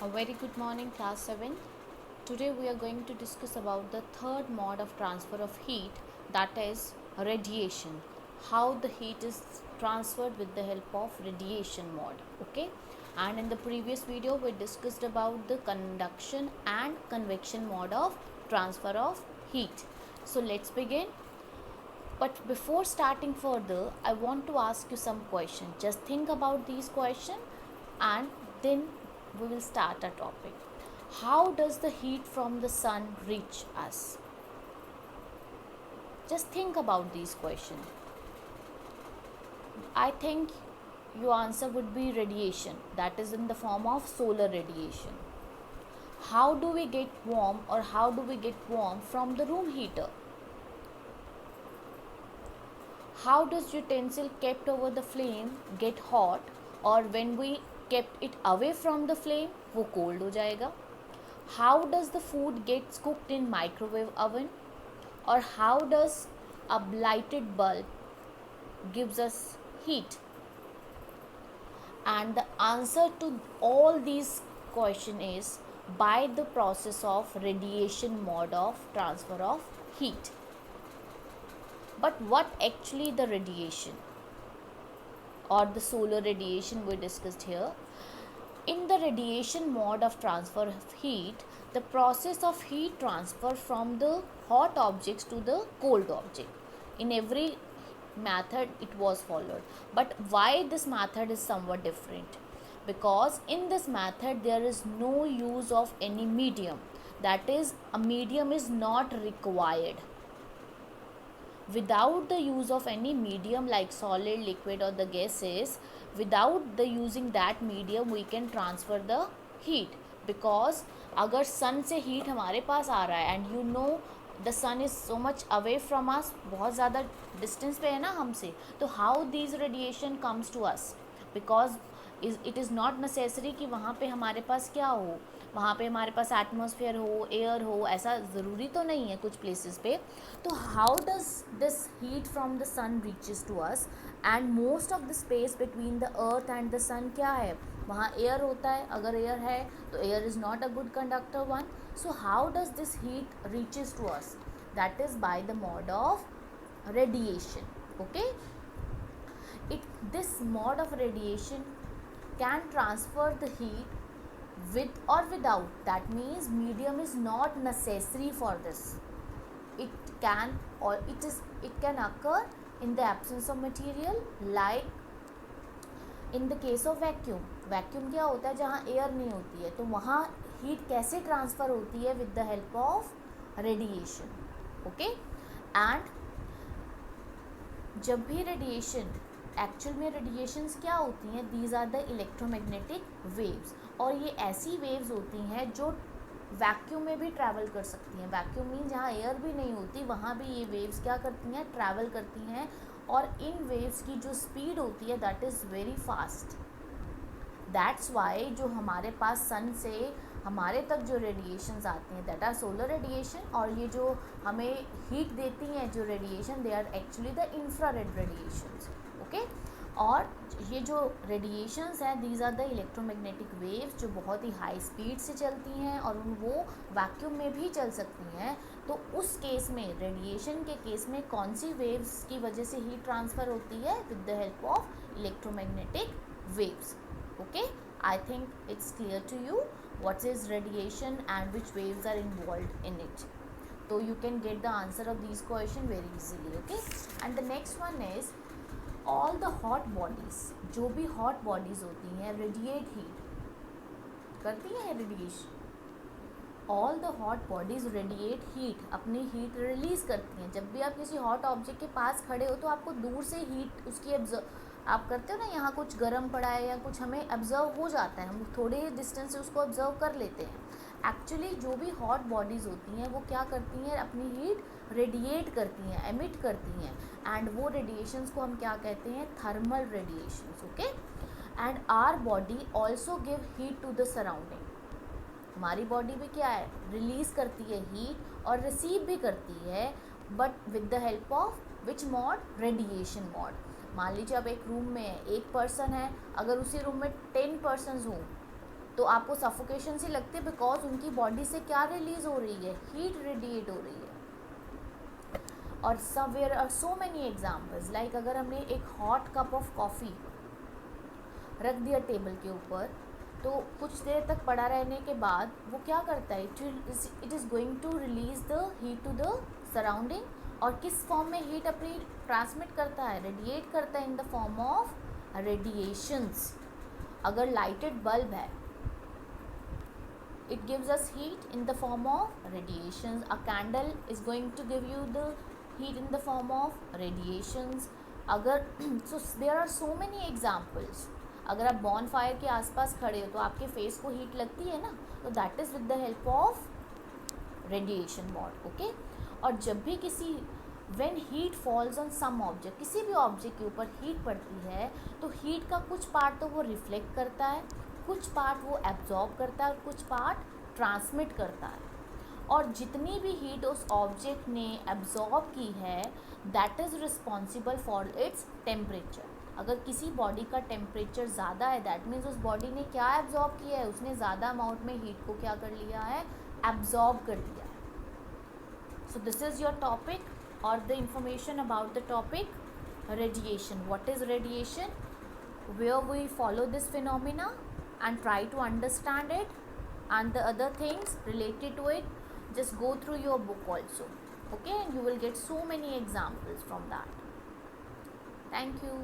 A very good morning, class 7. Today we are going to discuss about the third mode of transfer of heat, that is radiation. How the heat is transferred with the help of radiation mode. Okay? And in the previous video we discussed about the conduction and convection mode of transfer of heat. So let's begin. But before starting further, I want to ask you some questions. Just think about these questions and then we will start our topic. How does the heat from the sun reach us? Just think about these questions. I think your answer would be radiation, that is in the form of solar radiation. How do we get warm or how do we get warm from the room heater? How does utensil kept over the flame get hot, और when we kept it away from the flame वो cold हो जाएगा? How does the food gets cooked in microwave oven, or how does a lighted bulb gives us heat? And the answer to all these question is by the process of radiation mode of transfer of heat. But what actually the radiation or the solar radiation we discussed here? In the radiation mode of transfer of heat, the process of heat transfer from the hot objects to the cold object. In every method it was followed. But why this method is somewhat different? Because in this method there is no use of any medium. That is, a medium is not required. Without the use of any medium like solid, liquid or the gases, without the using that medium we can transfer the heat. Because अगर sun से heat हमारे पास आ रहा है and you know the sun is so much away from us, बहुत ज़्यादा distance पे है ना हमसे, तो how these radiation comes to us? Because it is not necessary कि वहाँ पे हमारे पास क्या हो, वहाँ पे हमारे पास एटमॉस्फेयर हो, एयर हो, ऐसा ज़रूरी तो नहीं है कुछ प्लेसेस पे. तो how does this heat from the sun reaches to us? And most of the space between the earth and the sun क्या है? वहाँ एयर होता है. अगर एयर है तो air is not a good conductor one. So how does this heat reaches to us? That is by the mode of radiation. Okay, this mode of radiation can transfer the heat with or without. That means medium is not necessary for this. It can or it can occur in the absence of material, like in the case of vacuum. Vacuum क्या होता है? जहाँ air नहीं होती है, तो वहाँ heat कैसे ट्रांसफ़र होती है? With the help of radiation. Okay, and जब भी रेडिएशन, एक्चुअल में रेडिएशंस क्या होती हैं? These are the electromagnetic waves. और ये ऐसी वेव्स होती हैं जो वैक्यूम में भी ट्रैवल कर सकती हैं. वैक्यूम मीन जहाँ एयर भी नहीं होती वहाँ भी ये वेव्स क्या करती हैं? ट्रैवल करती हैं. और इन वेव्स की जो स्पीड होती है that is very fast. That's why जो हमारे पास सन से हमारे तक जो रेडिएशंस आती हैं दैट आर सोलर रेडिएशन. और ये जो हमें हीट देती हैं जो radiation, they are actually the infrared radiations. Okay, और ये जो रेडिएशंस हैं these are the electromagnetic waves जो बहुत ही हाई स्पीड से चलती हैं और वो वैक्यूम में भी चल सकती हैं. तो उस केस में, रेडिएशन के केस में, कौन सी वेव्स की वजह से हीट ट्रांसफ़र होती है? With the help of electromagnetic waves. Okay, I think it's clear to you what is radiation and which waves are involved in it. So you can get the answer of these questions very easily. Okay, and the next one is all the hot bodies. जो भी hot bodies होती हैं radiate heat करती हैं radiation. All the hot bodies radiate heat, अपनी heat release करती हैं. जब भी आप किसी hot object के पास खड़े हो तो आपको दूर से heat उसकी आप करते हो ना, यहाँ कुछ गर्म पड़ा है या कुछ हमें ऑब्जर्व हो जाता है, हम थोड़े ही डिस्टेंस से उसको ऑब्जर्व कर लेते हैं. एक्चुअली जो भी हॉट बॉडीज़ होती हैं वो क्या करती हैं? अपनी हीट रेडिएट करती हैं, एमिट करती हैं. एंड वो रेडिएशंस को हम क्या कहते हैं? Thermal radiations. Okay, and our body also give heat to the surrounding. हमारी बॉडी भी क्या है? रिलीज़ करती है हीट और रिसीव भी करती है, but with the help of which mod? Radiation mod. मान लीजिए अब एक रूम में एक पर्सन है, अगर उसी रूम में 10 पर्सनस हों तो आपको सफोकेशन सी लगती है बिकॉज उनकी बॉडी से क्या रिलीज हो रही है, हीट रेडिएट हो रही है। और somewhere are so many examples, like अगर हमने एक हॉट कप ऑफ कॉफ़ी रख दिया टेबल के ऊपर, तो कुछ देर तक पड़ा रहने के बाद वो क्या करता है, it is going to release the heat to the surrounding, और किस फॉर्म में हीट अपनी ट्रांसमिट करता है, रेडिएट करता है in the form of radiations. अगर लाइटेड बल्ब है, it gives us heat in the form of radiations. A candle is going to give you the heat in the form of radiations. अगर so there are so many examples. अगर आप बॉन fire के आसपास खड़े हो तो आपके फेस को हीट लगती है ना, तो that is with the help of radiation bond, okay. और जब भी किसी when heat falls on some object, किसी भी ऑब्जेक्ट के ऊपर हीट पड़ती है, तो हीट का कुछ पार्ट तो वो रिफ्लेक्ट करता है, कुछ पार्ट वो एब्जॉर्ब करता है और कुछ पार्ट ट्रांसमिट करता है। और जितनी भी हीट उस ऑब्जेक्ट ने एब्जॉर्ब की है, that is responsible for its temperature. अगर किसी बॉडी का टेम्परेचर ज़्यादा है, दैट मीन्स उस बॉडी ने क्या एब्जॉर्ब किया है, उसने ज़्यादा अमाउंट में हीट को क्या कर लिया है, एब्जॉर्ब कर लिया है। So this is your topic or the information about the topic radiation. What is radiation, where we follow this phenomena and try to understand it, and the other things related to it, just go through your book also, okay, and you will get so many examples from that. Thank you.